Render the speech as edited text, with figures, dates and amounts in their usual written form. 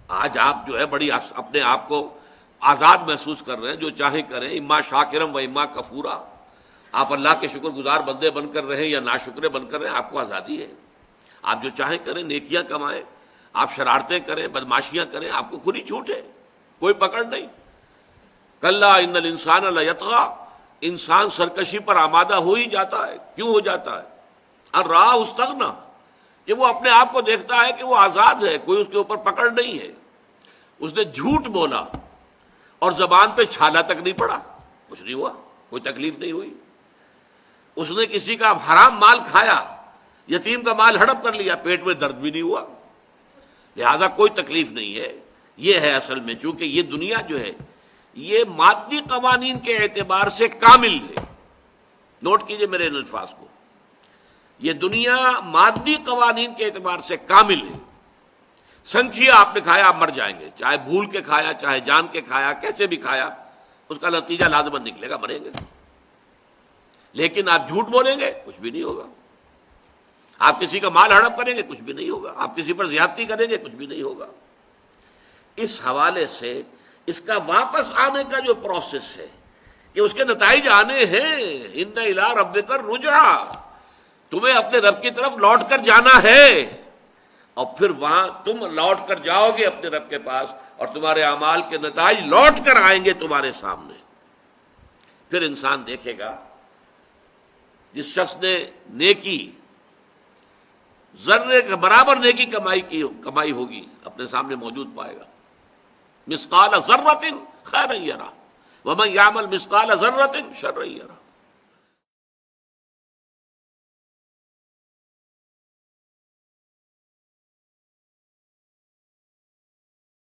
آج آپ جو ہے بڑی اپنے آپ کو آزاد محسوس کر رہے ہیں، جو چاہیں کریں، اما شاکرم و اما کفورا. آپ اللہ کے شکر گزار بندے بن کر رہیں یا ناشکرے بن کر رہیں، آپ کو آزادی ہے. آپ جو چاہیں کریں، نیکیاں کمائیں، آپ شرارتیں کریں، بدماشیاں کریں، آپ کو کھلی چھوٹ ہے، کوئی پکڑ نہیں. کلا ان الانسان لیطغی، انسان سرکشی پر آمادہ ہو ہی جاتا ہے. کیوں ہو جاتا ہے؟ الرآہ استغنی، کہ وہ اپنے آپ کو دیکھتا ہے کہ وہ آزاد ہے، کوئی اس کے اوپر پکڑ نہیں ہے. اس نے جھوٹ بولا اور زبان پہ چھالا تک نہیں پڑا، کچھ نہیں ہوا، کوئی تکلیف نہیں ہوئی. اس نے کسی کا حرام مال کھایا، یتیم کا مال ہڑپ کر لیا، پیٹ میں درد بھی نہیں ہوا، لہذا کوئی تکلیف نہیں ہے. یہ ہے اصل میں، چونکہ یہ دنیا جو ہے یہ مادی قوانین کے اعتبار سے کامل ہے. نوٹ کیجئے میرے ان الفاظ کو، یہ دنیا مادی قوانین کے اعتبار سے کامل ہے. سنکھیا آپ نے کھایا، آپ مر جائیں گے، چاہے بھول کے کھایا، چاہے جان کے کھایا، کیسے بھی کھایا، اس کا نتیجہ لازماً نکلے گا، مریں گے. لیکن آپ جھوٹ بولیں گے، کچھ بھی نہیں ہوگا. آپ کسی کا مال ہڑپ کریں گے، کچھ بھی نہیں ہوگا. آپ کسی پر زیادتی کریں گے، کچھ بھی نہیں ہوگا. اس حوالے سے اس کا واپس آنے کا جو پروسیس ہے کہ اس کے نتائج آنے ہیں. ان الی ربک الرجعی، تمہیں اپنے رب کی طرف لوٹ کر جانا ہے، اور پھر وہاں تم لوٹ کر جاؤ گے اپنے رب کے پاس، اور تمہارے اعمال کے نتائج لوٹ کر آئیں گے تمہارے سامنے. پھر انسان دیکھے گا، جس شخص نے نیکی ذرے کے برابر نیکی کمائی ہوگی، اپنے سامنے موجود پائے گا. مثقال ذرۃ خیرا یرہ ومن یعمل مثقال ذرۃ شرا یرہ.